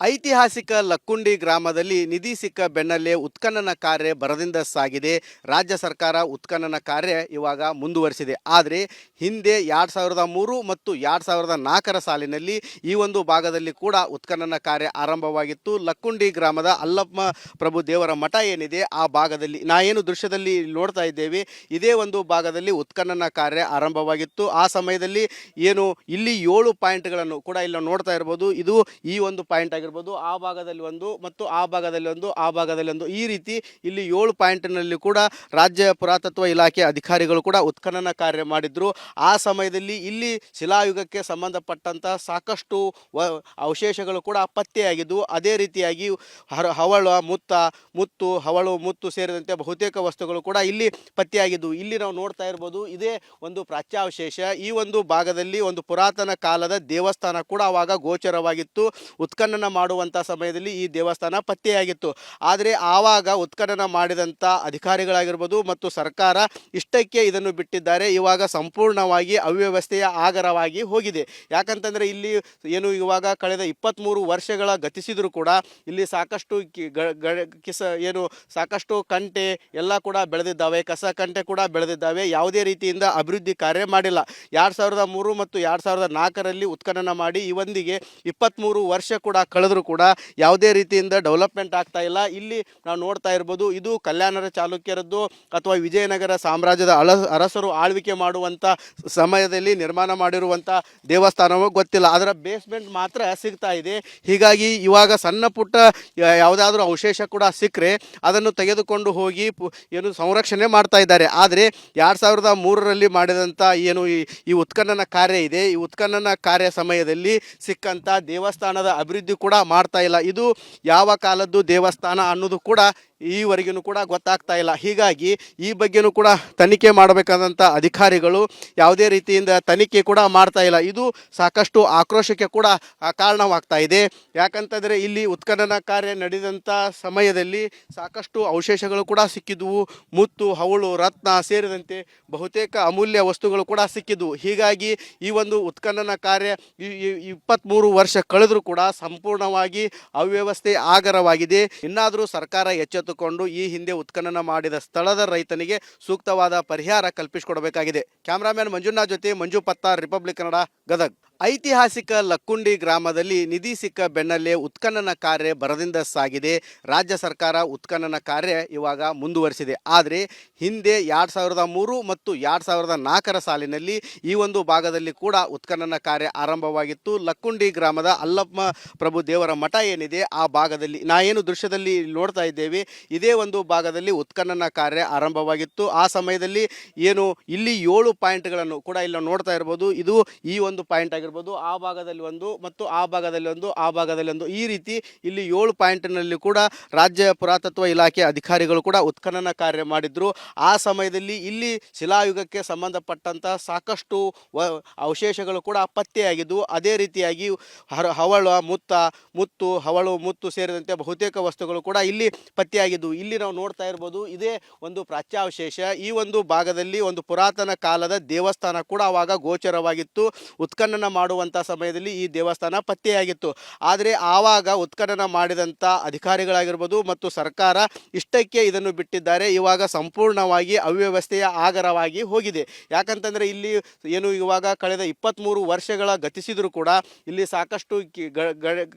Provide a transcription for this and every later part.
ಐತಿಹಾಸಿಕ ಲಕ್ಕುಂಡಿ ಗ್ರಾಮದಲ್ಲಿ ನಿಧಿ ಸಿಕ್ಕ ಬೆನ್ನಲ್ಲೇ ಉತ್ಖನನ ಕಾರ್ಯ ಭರದಿಂದ ಸಾಗಿದೆ. ರಾಜ್ಯ ಸರ್ಕಾರ ಉತ್ಖನನ ಕಾರ್ಯ ಇವಾಗ ಮುಂದುವರಿಸಿದೆ. ಆದರೆ ಹಿಂದೆ 2003 ಮತ್ತು 2004ರ ಸಾಲಿನಲ್ಲಿ ಈ ಒಂದು ಭಾಗದಲ್ಲಿ ಕೂಡ ಉತ್ಖನನ ಕಾರ್ಯ ಆರಂಭವಾಗಿತ್ತು. ಲಕ್ಕುಂಡಿ ಗ್ರಾಮದ ಅಲ್ಲಮ್ಮ ಪ್ರಭು ದೇವರ ಮಠ ಏನಿದೆ ಆ ಭಾಗದಲ್ಲಿ ಏನು ದೃಶ್ಯದಲ್ಲಿ ನೋಡ್ತಾ ಇದ್ದೇವೆ, ಇದೇ ಒಂದು ಭಾಗದಲ್ಲಿ ಉತ್ಖನನ ಕಾರ್ಯ ಆರಂಭವಾಗಿತ್ತು. ಆ ಸಮಯದಲ್ಲಿ ಏನು ಇಲ್ಲಿ 7 ಪಾಯಿಂಟ್ಗಳನ್ನು ಕೂಡ ಇಲ್ಲಿ ನೋಡ್ತಾ ಇರ್ಬೋದು. ಇದು ಈ ಒಂದು ಪಾಯಿಂಟ್ ಆಗಿರ್ಬೋದು, ಆ ಭಾಗದಲ್ಲಿ ಒಂದು ಮತ್ತು ಆ ಭಾಗದಲ್ಲಿ ಒಂದು, ಆ ಭಾಗದಲ್ಲಿ ಒಂದು, ಈ ರೀತಿ ಇಲ್ಲಿ 7 ಪಾಯಿಂಟ್ನಲ್ಲಿ ಕೂಡ ರಾಜ್ಯ ಪುರಾತತ್ವ ಇಲಾಖೆ ಅಧಿಕಾರಿಗಳು ಕೂಡ ಉತ್ಖನನ ಕಾರ್ಯ ಮಾಡಿದ್ರು. ಆ ಸಮಯದಲ್ಲಿ ಇಲ್ಲಿ ಶಿಲಾಯುಗಕ್ಕೆ ಸಂಬಂಧಪಟ್ಟಂಥ ಸಾಕಷ್ಟು ಅವಶೇಷಗಳು ಕೂಡ ಪತ್ತೆಯಾಗಿದ್ದು, ಅದೇ ರೀತಿಯಾಗಿ ಹವಳ ಮುತ್ತು ಹವಳು ಮುತ್ತು ಸೇರಿದಂತೆ ಬಹುತೇಕ ವಸ್ತುಗಳು ಕೂಡ ಇಲ್ಲಿ ಪತ್ತೆಯಾಗಿದ್ದು, ಇಲ್ಲಿ ನಾವು ನೋಡ್ತಾ ಇರ್ಬೋದು. ಇದೇ ಒಂದು ಪ್ರಾಚ್ಯಾವಶೇಷ. ಈ ಒಂದು ಭಾಗದಲ್ಲಿ ಒಂದು ಪುರಾತನ ಕಾಲದ ದೇವಸ್ಥಾನ ಕೂಡ ಆವಾಗ ಗೋಚರವಾಗಿತ್ತು. ಉತ್ಖನನ ಮಾಡುವಂಥ ಸಮಯದಲ್ಲಿ ಈ ದೇವಸ್ಥಾನ ಪತ್ತೆಯಾಗಿತ್ತು. ಆದರೆ ಆವಾಗ ಉತ್ಖನನ ಮಾಡಿದಂಥ ಅಧಿಕಾರಿಗಳಾಗಿರ್ಬೋದು ಮತ್ತು ಸರ್ಕಾರ ಇಷ್ಟಕ್ಕೆ ಇದನ್ನು ಬಿಟ್ಟಿದ್ದಾರೆ. ಇವಾಗ ಸಂಪೂರ್ಣವಾಗಿ ಅವ್ಯವಸ್ಥೆಯ ಆಗರವಾಗಿ ಹೋಗಿದೆ. ಯಾಕಂತಂದರೆ ಇಲ್ಲಿ ಏನು ಇವಾಗ ಕಳೆದ 23 ವರ್ಷಗಳ ಗತಿಸಿದರೂ ಕೂಡ ಇಲ್ಲಿ ಸಾಕಷ್ಟು ಸಾಕಷ್ಟು ಕಂಟೆ ಎಲ್ಲ ಕೂಡ ಬೆಳೆದಿದ್ದಾವೆ, ಕಸ ಕಂಟೆ ಕೂಡ ಬೆಳೆದಿದ್ದಾವೆ. ಯಾವುದೇ ರೀತಿಯಿಂದ ಅಭಿವೃದ್ಧಿ ಕಾರ್ಯ ಮಾಡಿಲ್ಲ. 2003 ಮತ್ತು 2004ರಲ್ಲಿ ಉತ್ಖನನ ಮಾಡಿ ಇವೊಂದಿಗೆ 23 ವರ್ಷ ಕೂಡ ಕಳೆದರೂ ಕೂಡ ಯಾವುದೇ ರೀತಿಯಿಂದ ಡೆವಲಪ್ಮೆಂಟ್ ಆಗ್ತಾ ಇಲ್ಲ. ಇಲ್ಲಿ ನಾವು ನೋಡ್ತಾ ಇರ್ಬೋದು, ಇದು ಕಲ್ಯಾಣರ ಚಾಲುಕ್ಯರದ್ದು ಅಥವಾ ವಿಜಯನಗರ ಸಾಮ್ರಾಜ್ಯದ ಅರಸರು ಆಳ್ವಿಕೆ ಮಾಡುವಂಥ ಸಮಯದಲ್ಲಿ ನಿರ್ಮಾಣ ಮಾಡಿರುವಂಥ ದೇವಸ್ಥಾನವೂ ಗೊತ್ತಿಲ್ಲ. ಅದರ ಬೇಸ್ಮೆಂಟ್ ಮಾತ್ರ ಸಿಗ್ತಾ ಇದೆ. ಹೀಗಾಗಿ ಇವಾಗ ಸಣ್ಣ ಪುಟ್ಟ ಯಾವುದಾದ್ರೂ ಅವಶೇಷ ಕೂಡ ಸಿಕ್ಕರೆ ಅದನ್ನು ತೆಗೆದುಕೊಂಡು ಹೋಗಿ ಏನು ಸಂರಕ್ಷಣೆ ಮಾಡ್ತಾ ಇದ್ದಾರೆ. ಆದರೆ 2003ರಲ್ಲಿ ಮಾಡಿದಂಥ ಏನು ಈ ಉತ್ಖನನ ಕಾರ್ಯ ಇದೆ, ಈ ಉತ್ಖನನ ಕಾರ್ಯ ಸಮಯದಲ್ಲಿ ಸಿಕ್ಕಂಥ ದೇವಸ್ಥಾನದ ಅಭಿವೃದ್ಧಿ ಕೂಡ ಮಾಡ್ತಾ ಇಲ್ಲ. ಇದು ಯಾವ ಕಾಲದ್ದು ದೇವಸ್ಥಾನ ಅನ್ನೋದು ಕೂಡ ಈವರೆಗೂ ಕೂಡ ಗೊತ್ತಾಗ್ತಾ ಇಲ್ಲ. ಹೀಗಾಗಿ ಈ ಬಗ್ಗೆನೂ ಕೂಡ ತನಿಖೆ ಮಾಡಬೇಕಾದಂಥ ಅಧಿಕಾರಿಗಳು ಯಾವುದೇ ರೀತಿಯಿಂದ ತನಿಖೆ ಕೂಡ ಮಾಡ್ತಾ ಇಲ್ಲ. ಇದು ಸಾಕಷ್ಟು ಆಕ್ರೋಶಕ್ಕೆ ಕೂಡ ಕಾರಣವಾಗ್ತಾ ಇದೆ. ಯಾಕಂತಂದರೆ ಇಲ್ಲಿ ಉತ್ಖನನ ಕಾರ್ಯ ನಡೆದಂಥ ಸಮಯದಲ್ಲಿ ಸಾಕಷ್ಟು ಅವಶೇಷಗಳು ಕೂಡ ಸಿಕ್ಕಿದ್ವು. ಮುತ್ತು ಹವಳು ರತ್ನ ಸೇರಿದಂತೆ ಬಹುತೇಕ ಅಮೂಲ್ಯ ವಸ್ತುಗಳು ಕೂಡ ಸಿಕ್ಕಿದ್ವು. ಹೀಗಾಗಿ ಈ ಒಂದು ಉತ್ಖನನ ಕಾರ್ಯ 23 ವರ್ಷ ಕಳೆದರೂ ಕೂಡ ಸಂಪೂರ್ಣವಾಗಿ ಅವ್ಯವಸ್ಥೆ ಆಗರವಾಗಿದೆ. ಇನ್ನಾದರೂ ಸರ್ಕಾರ ಎಚ್ಚೆತ್ತುಕೊಂಡು ಈ ಹಿಂದೆ ಉತ್ಖನನ ಮಾಡಿದ ಸ್ಥಳದ ರೈತನಿಗೆ ಸೂಕ್ತವಾದ ಪರಿಹಾರ ಕಲ್ಪಿಸಿಕೊಡಬೇಕಾಗಿದೆ. ಕ್ಯಾಮ್ರಾಮನ್ ಮಂಜುನಾಥ್ ಜೊತೆ ಮಂಜು ಪತ್ತಾರ್, ರಿಪಬ್ಲಿಕ್ ಕನ್ನಡ, ಗದಗ್. ಐತಿಹಾಸಿಕ ಲಕ್ಕುಂಡಿ ಗ್ರಾಮದಲ್ಲಿ ನಿಧಿ ಸಿಕ್ಕ ಬೆನ್ನಲ್ಲೇ ಉತ್ಖನನ ಕಾರ್ಯ ಭರದಿಂದ ಸಾಗಿದೆ. ರಾಜ್ಯ ಸರ್ಕಾರ ಉತ್ಖನನ ಕಾರ್ಯ ಇವಾಗ ಮುಂದುವರಿಸಿದೆ. ಆದರೆ ಹಿಂದೆ 2003 ಮತ್ತು 2004ರ ಸಾಲಿನಲ್ಲಿ ಈ ಒಂದು ಭಾಗದಲ್ಲಿ ಕೂಡ ಉತ್ಖನನ ಕಾರ್ಯ ಆರಂಭವಾಗಿತ್ತು. ಲಕ್ಕುಂಡಿ ಗ್ರಾಮದ ಅಲ್ಲಮ್ಮ ಪ್ರಭು ದೇವರ ಮಠ ಏನಿದೆ ಆ ಭಾಗದಲ್ಲಿ ಏನು ದೃಶ್ಯದಲ್ಲಿ ನೋಡ್ತಾ ಇದ್ದೇವೆ, ಇದೇ ಒಂದು ಭಾಗದಲ್ಲಿ ಉತ್ಖನನ ಕಾರ್ಯ ಆರಂಭವಾಗಿತ್ತು. ಆ ಸಮಯದಲ್ಲಿ ಏನು ಇಲ್ಲಿ 7 ಪಾಯಿಂಟ್ಗಳನ್ನು ಕೂಡ ಇಲ್ಲಿ ನೋಡ್ತಾ ಇರ್ಬೋದು. ಇದು ಈ ಒಂದು ಪಾಯಿಂಟ್ ಆಗಿರ್ಬೋದು, ಆ ಭಾಗದಲ್ಲಿ ಒಂದು ಮತ್ತು ಆ ಭಾಗದಲ್ಲಿ ಒಂದು, ಆ ಭಾಗದಲ್ಲಿ ಒಂದು, ಈ ರೀತಿ ಇಲ್ಲಿ 7 ಪಾಯಿಂಟ್ನಲ್ಲಿ ಕೂಡ ರಾಜ್ಯ ಪುರಾತತ್ವ ಇಲಾಖೆ ಅಧಿಕಾರಿಗಳು ಕೂಡ ಉತ್ಖನನ ಕಾರ್ಯ ಮಾಡಿದ್ರು. ಆ ಸಮಯದಲ್ಲಿ ಇಲ್ಲಿ ಶಿಲಾಯುಗಕ್ಕೆ ಸಂಬಂಧಪಟ್ಟಂಥ ಸಾಕಷ್ಟು ಅವಶೇಷಗಳು ಕೂಡ ಪತ್ತೆಯಾಗಿದ್ದು, ಅದೇ ರೀತಿಯಾಗಿ ಹವಳ ಮುತ್ತು ಹವಳು ಮುತ್ತು ಸೇರಿದಂತೆ ಬಹುತೇಕ ವಸ್ತುಗಳು ಕೂಡ ಇಲ್ಲಿ ಪತ್ತೆಯಾಗಿದ್ದು, ಇಲ್ಲಿ ನಾವು ನೋಡ್ತಾ ಇರ್ಬೋದು. ಇದೇ ಒಂದು ಪ್ರಾಚ್ಯಾವಶೇಷ. ಈ ಒಂದು ಭಾಗದಲ್ಲಿ ಒಂದು ಪುರಾತನ ಕಾಲದ ದೇವಸ್ಥಾನ ಕೂಡ ಆವಾಗ ಗೋಚರವಾಗಿತ್ತು. ಉತ್ಖನನ ಮಾಡುವಂಥ ಸಮಯದಲ್ಲಿ ಈ ದೇವಸ್ಥಾನ ಪತ್ತೆಯಾಗಿತ್ತು. ಆದರೆ ಆವಾಗ ಉತ್ಖನನ ಮಾಡಿದಂಥ ಅಧಿಕಾರಿಗಳಾಗಿರ್ಬೋದು ಮತ್ತು ಸರ್ಕಾರ ಇಷ್ಟಕ್ಕೆ ಇದನ್ನು ಬಿಟ್ಟಿದ್ದಾರೆ. ಇವಾಗ ಸಂಪೂರ್ಣವಾಗಿ ಅವ್ಯವಸ್ಥೆಯ ಆಗರವಾಗಿ ಹೋಗಿದೆ. ಯಾಕಂತಂದರೆ ಇಲ್ಲಿ ಏನು ಇವಾಗ ಕಳೆದ 23 ವರ್ಷಗಳ ಗತಿಸಿದರೂ ಕೂಡ ಇಲ್ಲಿ ಸಾಕಷ್ಟು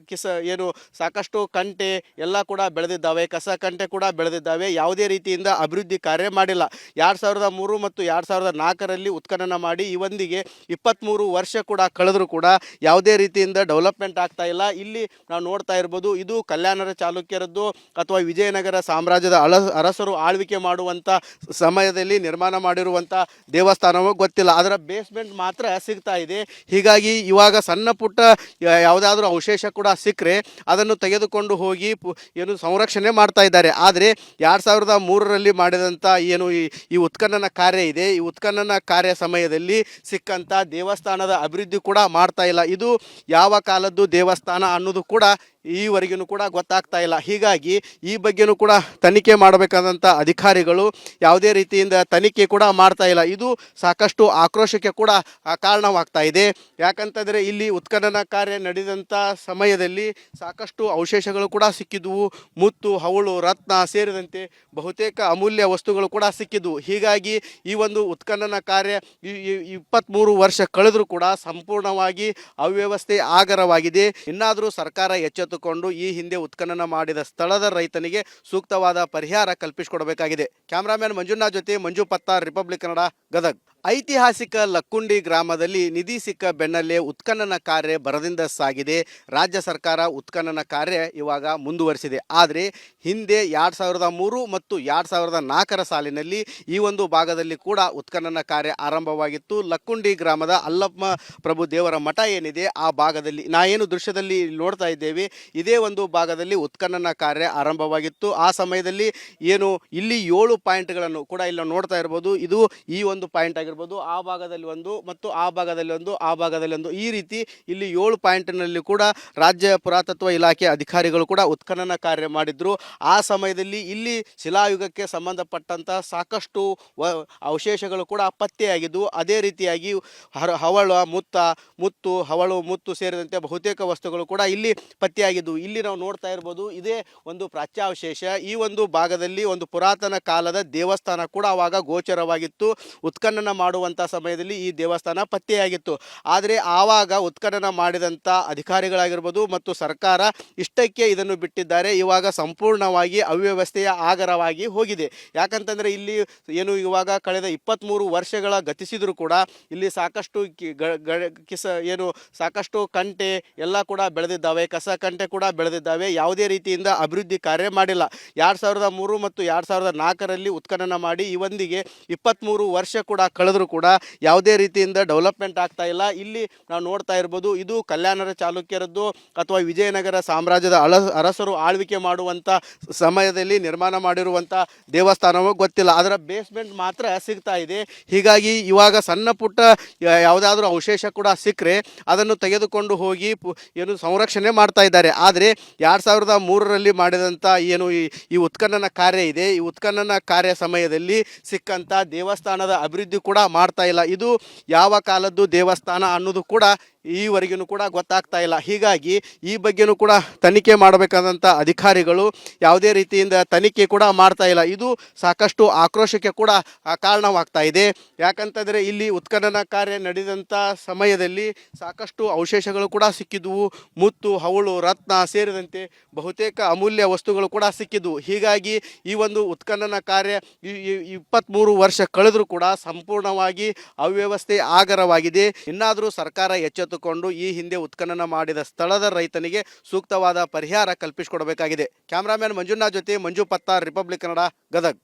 ಸಾಕಷ್ಟು ಕಂಟೆ ಎಲ್ಲ ಕೂಡ ಬೆಳೆದಿದ್ದಾವೆ, ಕಸ ಕಂಟೆ ಕೂಡ ಬೆಳೆದಿದ್ದಾವೆ. ಯಾವುದೇ ರೀತಿಯಿಂದ ಅಭಿವೃದ್ಧಿ ಕಾರ್ಯ ಮಾಡಿಲ್ಲ. 2003 ಮತ್ತು 2004ರಲ್ಲಿ ಉತ್ಖನನ ಮಾಡಿ ಇವೊಂದಿಗೆ 23 ವರ್ಷ ಕೂಡ ಕಳೆದರೂ ಕೂಡ ಯಾವುದೇ ರೀತಿಯಿಂದ ಡೆವಲಪ್ಮೆಂಟ್ ಆಗ್ತಾ ಇಲ್ಲ. ಇಲ್ಲಿ ನಾವು ನೋಡ್ತಾ ಇರ್ಬೋದು, ಇದು ಕಲ್ಯಾಣರ ಚಾಲುಕ್ಯರದ್ದು ಅಥವಾ ವಿಜಯನಗರ ಸಾಮ್ರಾಜ್ಯದ ಅರಸರು ಆಳ್ವಿಕೆ ಮಾಡುವಂಥ ಸಮಯದಲ್ಲಿ ನಿರ್ಮಾಣ ಮಾಡಿರುವಂಥ ದೇವಸ್ಥಾನವೂ ಗೊತ್ತಿಲ್ಲ. ಅದರ ಬೇಸ್ಮೆಂಟ್ ಮಾತ್ರ ಸಿಗ್ತಾ ಇದೆ. ಹೀಗಾಗಿ ಇವಾಗ ಸಣ್ಣ ಪುಟ್ಟ ಯಾವುದಾದ್ರೂ ಅವಶೇಷ ಕೂಡ ಸಿಕ್ಕರೆ ಅದನ್ನು ತೆಗೆದುಕೊಂಡು ಹೋಗಿ ಏನು ಸಂರಕ್ಷಣೆ ಮಾಡ್ತಾ ಇದ್ದಾರೆ. ಆದರೆ 2003ರಲ್ಲಿ ಮಾಡಿದಂಥ ಏನು ಈ ಉತ್ಖನನ ಕಾರ್ಯ ಇದೆ, ಈ ಉತ್ಖನನ ಕಾರ್ಯ ಸಮಯದಲ್ಲಿ ಸಿಕ್ಕಂಥ ದೇವಸ್ಥಾನದ ಅಭಿವೃದ್ಧಿ ಕೂಡ ಮಾಡ್ತಾ ಇಲ್ಲ. ಇದು ಯಾವ ಕಾಲದ್ದು ದೇವಸ್ಥಾನ ಅನ್ನೋದು ಕೂಡ ಈವರೆಗೂ ಕೂಡ ಗೊತ್ತಾಗ್ತಾ ಇಲ್ಲ. ಹೀಗಾಗಿ ಈ ಬಗ್ಗೆನೂ ಕೂಡ ತನಿಖೆ ಮಾಡಬೇಕಾದಂಥ ಅಧಿಕಾರಿಗಳು ಯಾವುದೇ ರೀತಿಯಿಂದ ತನಿಖೆ ಕೂಡ ಮಾಡ್ತಾ ಇಲ್ಲ. ಇದು ಸಾಕಷ್ಟು ಆಕ್ರೋಶಕ್ಕೆ ಕೂಡ ಕಾರಣವಾಗ್ತಾ ಇದೆ. ಯಾಕಂತಂದರೆ ಇಲ್ಲಿ ಉತ್ಖನನ ಕಾರ್ಯ ನಡೆದಂಥ ಸಮಯದಲ್ಲಿ ಸಾಕಷ್ಟು ಅವಶೇಷಗಳು ಕೂಡ ಸಿಕ್ಕಿದ್ವು. ಮುತ್ತು, ಹವಳು, ರತ್ನ ಸೇರಿದಂತೆ ಬಹುತೇಕ ಅಮೂಲ್ಯ ವಸ್ತುಗಳು ಕೂಡ ಸಿಕ್ಕಿದ್ವು. ಹೀಗಾಗಿ ಈ ಒಂದು ಉತ್ಖನನ ಕಾರ್ಯ 23 ವರ್ಷ ಕಳೆದರೂ ಕೂಡ ಸಂಪೂರ್ಣವಾಗಿ ಅವ್ಯವಸ್ಥೆ ಆಗರವಾಗಿದೆ. ಇನ್ನಾದರೂ ಸರ್ಕಾರ ಎಚ್ಚೆತ್ತುಕೊಂಡು ಈ ಹಿಂದೆ ಉತ್ಖನನ ಮಾಡಿದ ಸ್ಥಳದ ರೈತನಿಗೆ ಸೂಕ್ತವಾದ ಪರಿಹಾರ ಕಲ್ಪಿಸಿಕೊಡಬೇಕಾಗಿದೆ. ಕ್ಯಾಮ್ರಾಮನ್ ಮಂಜುನಾಥ್ ಜೊತೆ ಮಂಜು ಪತ್ತಾರ್, ರಿಪಬ್ಲಿಕ್ ಕನ್ನಡ, ಗದಗ್. ಐತಿಹಾಸಿಕ ಲಕ್ಕುಂಡಿ ಗ್ರಾಮದಲ್ಲಿ ನಿಧಿ ಸಿಕ್ಕ ಬೆನ್ನಲ್ಲೇ ಉತ್ಖನನ ಕಾರ್ಯ ಭರದಿಂದ ಸಾಗಿದೆ. ರಾಜ್ಯ ಸರ್ಕಾರ ಉತ್ಖನನ ಕಾರ್ಯ ಇವಾಗ ಮುಂದುವರಿಸಿದೆ. ಆದರೆ ಹಿಂದೆ 2003 ಮತ್ತು 2004 ಸಾಲಿನಲ್ಲಿ ಈ ಒಂದು ಭಾಗದಲ್ಲಿ ಕೂಡ ಉತ್ಖನನ ಕಾರ್ಯ ಆರಂಭವಾಗಿತ್ತು. ಲಕ್ಕುಂಡಿ ಗ್ರಾಮದ ಅಲ್ಲಮ್ಮ ಪ್ರಭು ದೇವರ ಮಠ ಏನಿದೆ ಆ ಭಾಗದಲ್ಲಿ ಏನು ದೃಶ್ಯದಲ್ಲಿ ನೋಡ್ತಾ ಇದ್ದೇವೆ, ಇದೇ ಒಂದು ಭಾಗದಲ್ಲಿ ಉತ್ಖನನ ಕಾರ್ಯ ಆರಂಭವಾಗಿತ್ತು. ಆ ಸಮಯದಲ್ಲಿ ಏನು ಇಲ್ಲಿ 7 ಪಾಯಿಂಟ್ಗಳನ್ನು ಕೂಡ ಇಲ್ಲಿ ನೋಡ್ತಾ ಇರ್ಬೋದು. ಇದು ಈ ಒಂದು ಪಾಯಿಂಟ್ ಆಗಿರ್ಬೋದು, ಆ ಭಾಗದಲ್ಲಿ ಒಂದು ಮತ್ತು ಆ ಭಾಗದಲ್ಲಿ ಒಂದು, ಆ ಭಾಗದಲ್ಲಿ ಒಂದು, ಈ ರೀತಿ ಇಲ್ಲಿ 7 ಪಾಯಿಂಟ್ನಲ್ಲಿ ಕೂಡ ರಾಜ್ಯ ಪುರಾತತ್ವ ಇಲಾಖೆ ಅಧಿಕಾರಿಗಳು ಕೂಡ ಉತ್ಖನನ ಕಾರ್ಯ ಮಾಡಿದ್ರು. ಆ ಸಮಯದಲ್ಲಿ ಇಲ್ಲಿ ಶಿಲಾಯುಗಕ್ಕೆ ಸಂಬಂಧಪಟ್ಟಂಥ ಸಾಕಷ್ಟು ಅವಶೇಷಗಳು ಕೂಡ ಪತ್ತೆಯಾಗಿದ್ದು, ಅದೇ ರೀತಿಯಾಗಿ ಹವಳ ಮುತ್ತು, ಹವಳು, ಮುತ್ತು ಸೇರಿದಂತೆ ಬಹುತೇಕ ವಸ್ತುಗಳು ಕೂಡ ಇಲ್ಲಿ ಪತ್ತೆಯಾಗಿದ್ದು, ಇಲ್ಲಿ ನಾವು ನೋಡ್ತಾ ಇರ್ಬೋದು. ಇದೇ ಒಂದು ಪ್ರಾಚ್ಯಾವಶೇಷ. ಈ ಒಂದು ಭಾಗದಲ್ಲಿ ಒಂದು ಪುರಾತನ ಕಾಲದ ದೇವಸ್ಥಾನ ಕೂಡ ಆವಾಗ ಗೋಚರವಾಗಿತ್ತು. ಉತ್ಖನನ ಮಾಡುವಂಥ ಸಮಯದಲ್ಲಿ ಈ ದೇವಸ್ಥಾನ ಪತ್ತೆಯಾಗಿತ್ತು. ಆದರೆ ಆವಾಗ ಉತ್ಖನನ ಮಾಡಿದಂಥ ಅಧಿಕಾರಿಗಳಾಗಿರ್ಬೋದು ಮತ್ತು ಸರ್ಕಾರ ಇಷ್ಟಕ್ಕೆ ಇದನ್ನು ಬಿಟ್ಟಿದ್ದಾರೆ. ಇವಾಗ ಸಂಪೂರ್ಣವಾಗಿ ಅವ್ಯವಸ್ಥೆಯ ಆಗರವಾಗಿ ಹೋಗಿದೆ. ಯಾಕಂತಂದರೆ ಇಲ್ಲಿ ಏನು ಇವಾಗ ಕಳೆದ 23 ವರ್ಷಗಳ ಗತಿಸಿದರೂ ಕೂಡ ಇಲ್ಲಿ ಸಾಕಷ್ಟು ಸಾಕಷ್ಟು ಕಂಟೆ ಎಲ್ಲ ಕೂಡ ಬೆಳೆದಿದ್ದಾವೆ, ಕಸ ಕಂಟೆ ಕೂಡ ಬೆಳೆದಿದ್ದಾವೆ. ಯಾವುದೇ ರೀತಿಯಿಂದ ಅಭಿವೃದ್ಧಿ ಕಾರ್ಯ ಮಾಡಿಲ್ಲ. 2003 ಮತ್ತು 2004ರಲ್ಲಿ ಉತ್ಖನನ ಮಾಡಿ ಇವೊಂದಿಗೆ 23 ವರ್ಷ ಕೂಡ ಕಳೆದರೂ ಕೂಡ ಯಾವುದೇ ರೀತಿಯಿಂದ ಡೆವಲಪ್ಮೆಂಟ್ ಆಗ್ತಾ ಇಲ್ಲ. ಇಲ್ಲಿ ನಾವು ನೋಡ್ತಾ ಇರ್ಬೋದು, ಇದು ಕಲ್ಯಾಣರ ಚಾಲುಕ್ಯರದ್ದು ಅಥವಾ ವಿಜಯನಗರ ಸಾಮ್ರಾಜ್ಯದ ಅರಸರು ಆಳ್ವಿಕೆ ಮಾಡುವಂಥ ಸಮಯದಲ್ಲಿ ನಿರ್ಮಾಣ ಮಾಡಿರುವಂಥ ದೇವಸ್ಥಾನವೂ ಗೊತ್ತಿಲ್ಲ. ಅದರ ಬೇಸ್ಮೆಂಟ್ ಮಾತ್ರ ಸಿಗ್ತಾ ಇದೆ. ಹೀಗಾಗಿ ಇವಾಗ ಸಣ್ಣ ಪುಟ್ಟ ಯಾವುದಾದ್ರೂ ಅವಶೇಷ ಕೂಡ ಸಿಕ್ಕರೆ ಅದನ್ನು ತೆಗೆದುಕೊಂಡು ಹೋಗಿ ಏನು ಸಂರಕ್ಷಣೆ ಮಾಡ್ತಾ ಇದ್ದಾರೆ. ಆದರೆ 2003ರಲ್ಲಿ ಮಾಡಿದಂಥ ಏನು ಈ ಉತ್ಖನನ ಕಾರ್ಯ ಇದೆ, ಈ ಉತ್ಖನನ ಕಾರ್ಯ ಸಮಯದಲ್ಲಿ ಸಿಕ್ಕಂಥ ದೇವಸ್ಥಾನದ ಅಭಿವೃದ್ಧಿ ಕೂಡ ಮಾಡ್ತಾ ಇಲ್ಲ. ಇದು ಯಾವ ಕಾಲದ್ದು ದೇವಸ್ಥಾನ ಅನ್ನೋದು ಕೂಡ ಈವರೆಗೂ ಕೂಡ ಗೊತ್ತಾಗ್ತಾ ಇಲ್ಲ. ಹೀಗಾಗಿ ಈ ಬಗ್ಗೆನೂ ಕೂಡ ತನಿಖೆ ಮಾಡಬೇಕಾದಂಥ ಅಧಿಕಾರಿಗಳು ಯಾವುದೇ ರೀತಿಯಿಂದ ತನಿಖೆ ಕೂಡ ಮಾಡ್ತಾ ಇಲ್ಲ. ಇದು ಸಾಕಷ್ಟು ಆಕ್ರೋಶಕ್ಕೆ ಕೂಡ ಕಾರಣವಾಗ್ತಾ ಇದೆ. ಯಾಕಂತಂದರೆ ಇಲ್ಲಿ ಉತ್ಖನನ ಕಾರ್ಯ ನಡೆದಂಥ ಸಮಯದಲ್ಲಿ ಸಾಕಷ್ಟು ಅವಶೇಷಗಳು ಕೂಡ ಸಿಕ್ಕಿದ್ವು. ಮುತ್ತು, ಹವಳು, ರತ್ನ ಸೇರಿದಂತೆ ಬಹುತೇಕ ಅಮೂಲ್ಯ ವಸ್ತುಗಳು ಕೂಡ ಸಿಕ್ಕಿದ್ವು. ಹೀಗಾಗಿ ಈ ಒಂದು ಉತ್ಖನನ ಕಾರ್ಯ 23 ವರ್ಷ ಕಳೆದರೂ ಕೂಡ ಸಂಪೂರ್ಣವಾಗಿ ಅವ್ಯವಸ್ಥೆ ಆಗರವಾಗಿದೆ. ಇನ್ನಾದರೂ ಸರ್ಕಾರ ಎಚ್ಚೆತ್ತುಕೊಂಡು ಈ ಹಿಂದೆ ಉತ್ಖನನ ಮಾಡಿದ ಸ್ಥಳದ ರೈತನಿಗೆ ಸೂಕ್ತವಾದ ಪರಿಹಾರ ಕಲ್ಪಿಸಿಕೊಡಬೇಕಾಗಿದೆ. ಕ್ಯಾಮ್ರಾಮನ್ ಮಂಜುನಾಥ್ ಜೊತೆ ಮಂಜು ಪತ್ತಾರ್, ರಿಪಬ್ಲಿಕ್ ಕನ್ನಡ, ಗದಗ್.